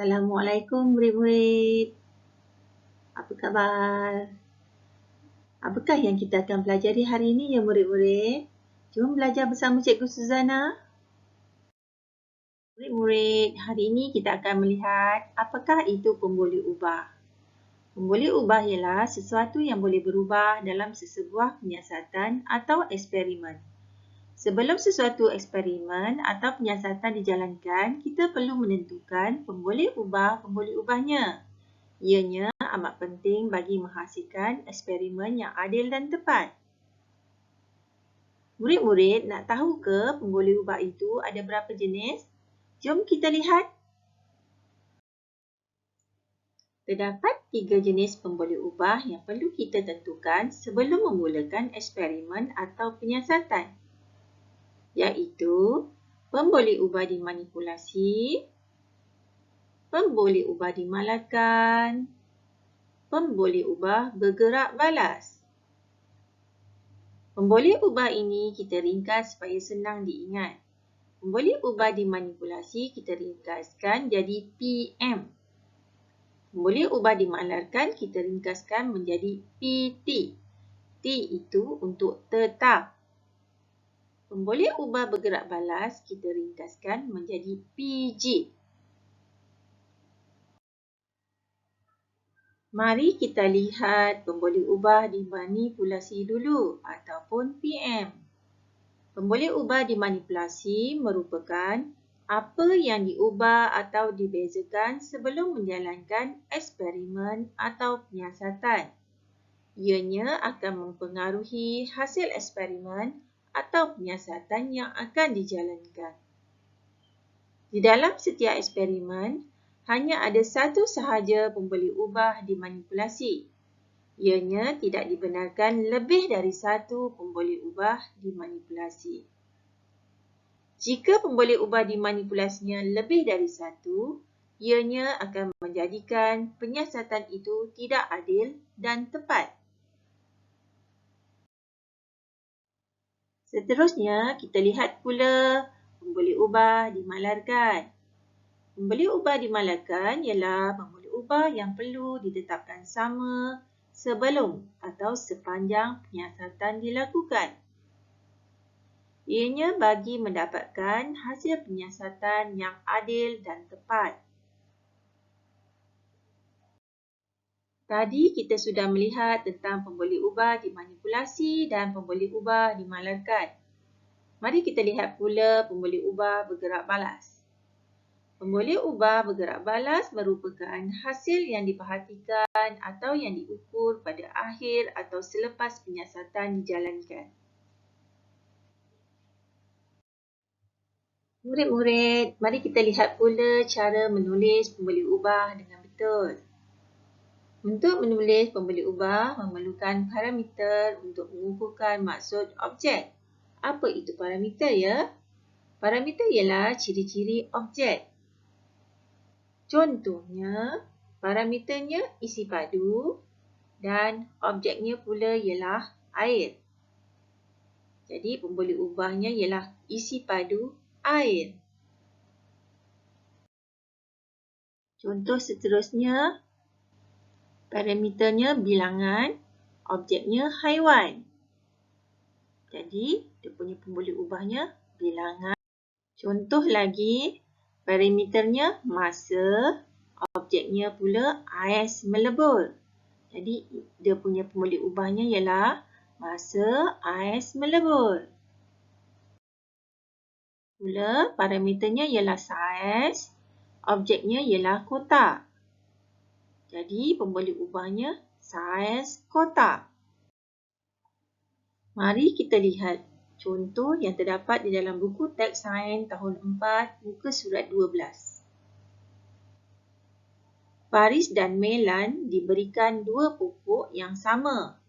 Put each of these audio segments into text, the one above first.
Assalamualaikum murid-murid. Apa khabar? Apakah yang kita akan pelajari hari ini ya murid-murid? Jom belajar bersama Cikgu Suzana. Murid-murid, hari ini kita akan melihat apakah itu pemboleh ubah. Pemboleh ubah ialah sesuatu yang boleh berubah dalam sesebuah penyiasatan atau eksperimen. Sebelum sesuatu eksperimen atau penyiasatan dijalankan, kita perlu menentukan pemboleh ubahnya. Ianya amat penting bagi menghasilkan eksperimen yang adil dan tepat. Murid-murid nak tahu ke pemboleh ubah itu ada berapa jenis? Jom kita lihat. Terdapat 3 jenis pemboleh ubah yang perlu kita tentukan sebelum memulakan eksperimen atau penyiasatan, iaitu pemboleh ubah dimanipulasi, pemboleh ubah dimalakan, pemboleh ubah bergerak balas. Pemboleh ubah ini kita ringkas supaya senang diingat. Pemboleh ubah dimanipulasi kita ringkaskan jadi PM. Pemboleh ubah dimalarkan kita ringkaskan menjadi PT. T itu untuk tetap. Pemboleh ubah bergerak balas kita ringkaskan menjadi PG. Mari kita lihat pemboleh ubah dimanipulasi dulu ataupun PM. Pemboleh ubah dimanipulasi merupakan apa yang diubah atau dibezakan sebelum menjalankan eksperimen atau penyiasatan. Ianya akan mempengaruhi hasil eksperimen atau penyiasatan yang akan dijalankan. Di dalam setiap eksperimen, hanya ada satu sahaja pemboleh ubah dimanipulasi. Ianya tidak dibenarkan lebih dari satu pemboleh ubah dimanipulasi. Jika pemboleh ubah dimanipulasinya lebih dari satu, ianya akan menjadikan penyiasatan itu tidak adil dan tepat. Seterusnya, kita lihat pula pemboleh ubah dimalarkan. Pemboleh ubah dimalarkan ialah pemboleh ubah yang perlu ditetapkan sama sebelum atau sepanjang penyiasatan dilakukan. Ianya bagi mendapatkan hasil penyiasatan yang adil dan tepat. Tadi kita sudah melihat tentang pemboleh ubah dimanipulasi dan pemboleh ubah dimalarkan. Mari kita lihat pula pemboleh ubah bergerak balas. Pemboleh ubah bergerak balas merupakan hasil yang diperhatikan atau yang diukur pada akhir atau selepas penyiasatan dijalankan. Murid-murid, mari kita lihat pula cara menulis pemboleh ubah dengan betul. Untuk menulis pemboleh ubah memerlukan parameter untuk mengukuhkan maksud objek. Apa itu parameter ya? Parameter ialah ciri-ciri objek. Contohnya, parameternya isi padu dan objeknya pula ialah air. Jadi, pemboleh ubahnya ialah isi padu air. Contoh seterusnya, parameternya bilangan, objeknya haiwan. Jadi, dia punya pemboleh ubahnya bilangan. Contoh lagi, parameternya masa, objeknya pula ais melebur. Jadi, dia punya pemboleh ubahnya ialah masa ais melebur. Pula, parameternya ialah saiz, objeknya ialah kotak. Jadi, pemboleh ubahnya saiz kotak. Mari kita lihat contoh yang terdapat di dalam buku teks sains tahun 4, muka surat 12. Faris dan Melan diberikan 2 pupuk yang sama.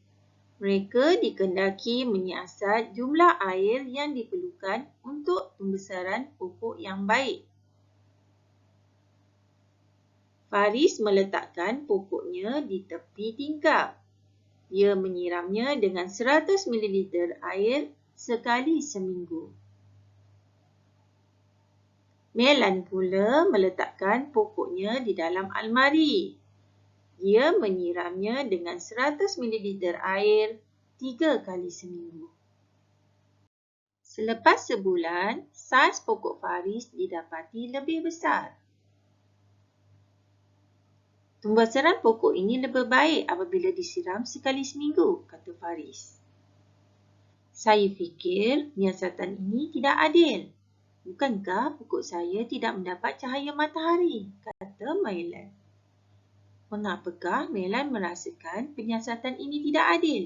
Mereka dikehendaki menyiasat jumlah air yang diperlukan untuk pembesaran pupuk yang baik. Faris meletakkan pupuknya di tepi tingkap. Ia menyiramnya dengan 100 ml air sekali seminggu. Melan pula meletakkan pokoknya di dalam almari. Dia menyiramnya dengan 100 ml air 3 kali seminggu. Selepas sebulan, saiz pokok Faris didapati lebih besar. Tumbuhan pokok ini lebih baik apabila disiram sekali seminggu, kata Faris. Saya fikir menyiasatan ini tidak adil. Bukankah pokok saya tidak mendapat cahaya matahari, kata Melan. Mengapakah Melan merasakan penyiasatan ini tidak adil?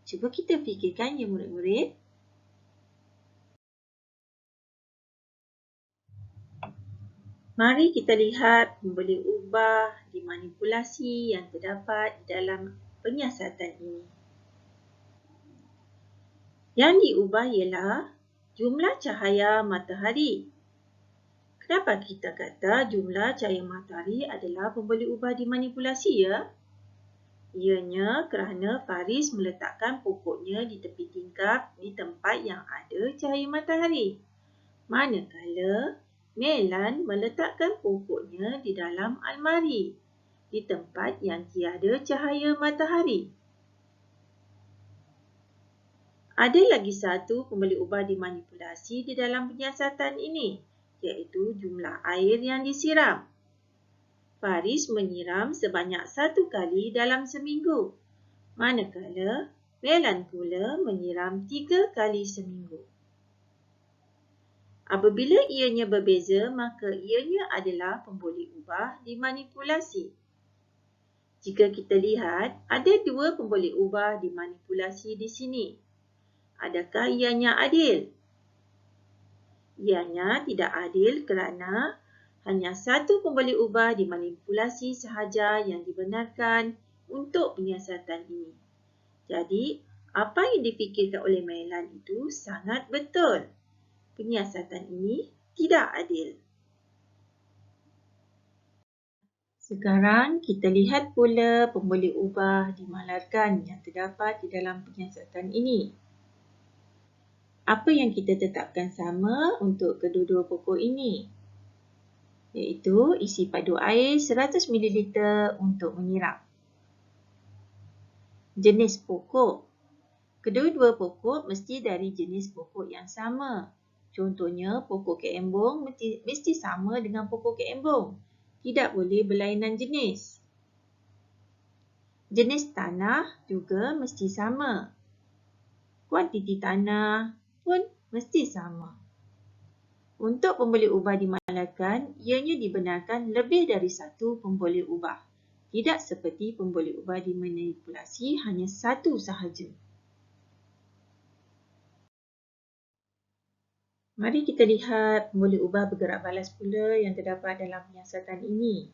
Cuba kita fikirkan, ya murid-murid. Mari kita lihat pembeli ubah dimanipulasi yang terdapat di dalam penyiasatan ini. Yang diubah ialah jumlah cahaya matahari. Kenapa kita kata jumlah cahaya matahari adalah pembeli ubah dimanipulasi, ya? Ianya kerana Faris meletakkan pokoknya di tepi tingkap di tempat yang ada cahaya matahari. Manakala Melan meletakkan pokoknya di dalam almari di tempat yang tiada cahaya matahari. Ada lagi satu pembeli ubah dimanipulasi di dalam penyiasatan ini, iaitu jumlah air yang disiram. Faris menyiram sebanyak 1 kali dalam seminggu, manakala Melan pula menyiram 3 kali seminggu. Apabila ianya berbeza, maka ianya adalah pembuli ubah dimanipulasi. Jika kita lihat, ada 2 pembuli ubah dimanipulasi di sini. Adakah ianya adil? Ianya tidak adil kerana hanya 1 pembuli ubah dimanipulasi sahaja yang dibenarkan untuk penyiasatan ini. Jadi, apa yang difikirkan oleh Melan itu sangat betul. Penyiasatan ini tidak adil. Sekarang kita lihat pula pembeli ubah dimalarkan yang terdapat di dalam penyiasatan ini. Apa yang kita tetapkan sama untuk kedua-dua pokok ini? Iaitu isi padu air 100 ml untuk menyiram. Jenis pokok. Kedua-dua pokok mesti dari jenis pokok yang sama. Contohnya, pokok keembong mesti sama dengan pokok keembong. Tidak boleh berlainan jenis. Jenis tanah juga mesti sama. Kuantiti tanah pun mesti sama. Untuk pembeli ubah dimalarkan, ianya dibenarkan lebih dari 1 pembeli ubah. Tidak seperti pembeli ubah dimanipulasi hanya 1 sahaja. Mari kita lihat pembuli ubah bergerak balas pula yang terdapat dalam penyiasatan ini.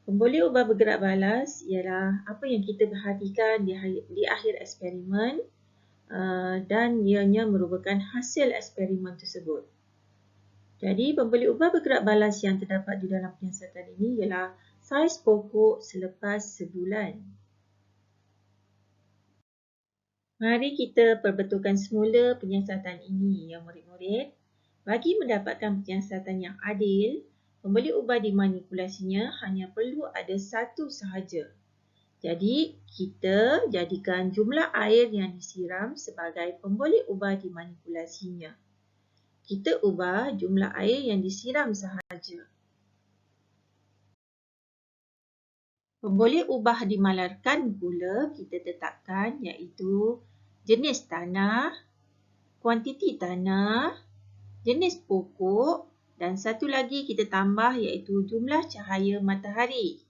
Pembuli ubah bergerak balas ialah apa yang kita perhatikan di akhir eksperimen dan ianya merupakan hasil eksperimen tersebut. Jadi, pembuli ubah bergerak balas yang terdapat di dalam penyiasatan ini ialah saiz pokok selepas sebulan. Mari kita perbetulkan semula penyiasatan ini, ya murid-murid. Bagi mendapatkan penyiasatan yang adil, pembeli ubah dimanipulasinya hanya perlu ada 1 sahaja. Jadi, kita jadikan jumlah air yang disiram sebagai pembeli ubah dimanipulasinya. Kita ubah jumlah air yang disiram sahaja. Pembuli ubah dimalarkan pula kita tetapkan iaitu jenis tanah, kuantiti tanah, jenis pokok dan satu lagi kita tambah iaitu jumlah cahaya matahari.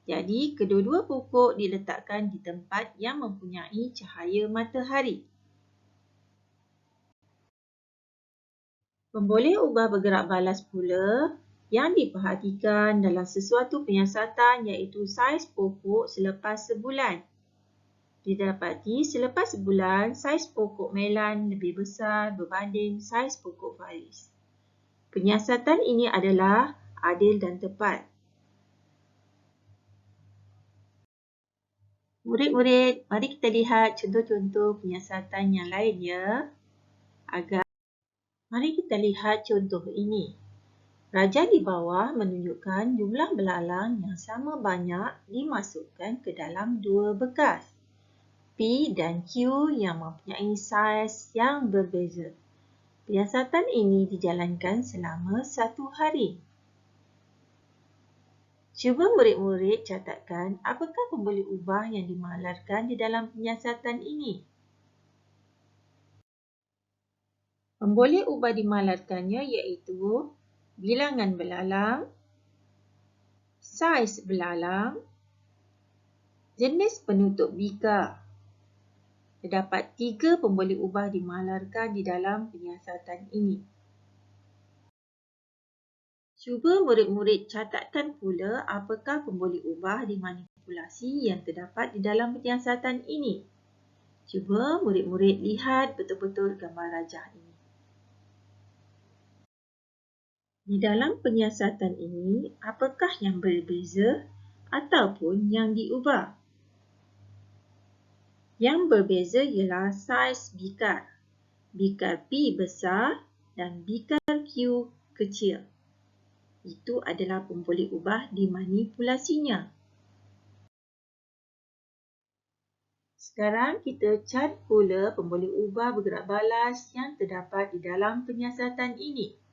Jadi, kedua-dua pokok diletakkan di tempat yang mempunyai cahaya matahari. Pembuli ubah bergerak balas pula yang diperhatikan dalam sesuatu penyiasatan iaitu saiz pokok selepas sebulan. Didapati selepas sebulan, saiz pokok Melan lebih besar berbanding saiz pokok Faris. Penyiasatan ini adalah adil dan tepat. Murid-murid, mari kita lihat contoh-contoh penyiasatan yang lain, ya. Mari kita lihat contoh ini. Raja di bawah menunjukkan jumlah belalang yang sama banyak dimasukkan ke dalam dua bekas. P dan Q yang mempunyai saiz yang berbeza. Penyiasatan ini dijalankan selama 1 hari. Cuba murid-murid catatkan apakah pemboleh ubah yang dimalarkan di dalam penyiasatan ini. Pemboleh ubah dimalarkannya iaitu bilangan belalang, saiz belalang, jenis penutup bikar. Terdapat 3 pemboleh ubah dimalarkan di dalam penyiasatan ini. Cuba murid-murid catatkan pula apakah pemboleh ubah dimanipulasi yang terdapat di dalam penyiasatan ini. Cuba murid-murid lihat betul-betul gambar rajah ini. Di dalam penyiasatan ini, apakah yang berbeza ataupun yang diubah? Yang berbeza ialah saiz bikar. Bikar P besar dan bikar Q kecil. Itu adalah pemboleh ubah dimanipulasinya. Sekarang kita cari pula pemboleh ubah bergerak balas yang terdapat di dalam penyiasatan ini.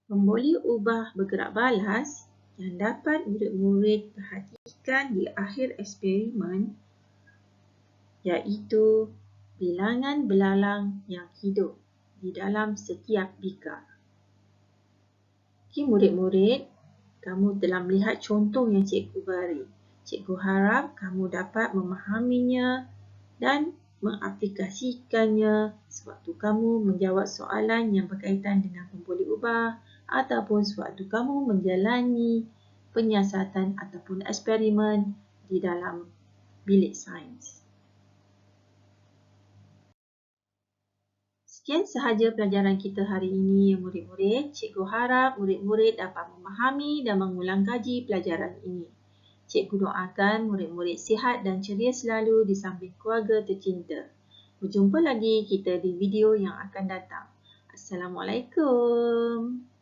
Pemboleh ubah bergerak balas yang dapat murid-murid perhatikan di akhir eksperimen iaitu bilangan belalang yang hidup di dalam setiap bikar. Okey murid-murid, kamu telah melihat contoh yang cikgu beri. Cikgu harap kamu dapat memahaminya dan mengaplikasikannya sewaktu kamu menjawab soalan yang berkaitan dengan pemboleh ubah ataupun sewaktu kamu menjalani penyiasatan ataupun eksperimen di dalam bilik sains. Sekian sahaja pelajaran kita hari ini, murid-murid. Cikgu harap murid-murid dapat memahami dan mengulang kaji pelajaran ini. Cikgu doakan murid-murid sihat dan ceria selalu di samping keluarga tercinta. Berjumpa lagi kita di video yang akan datang. Assalamualaikum.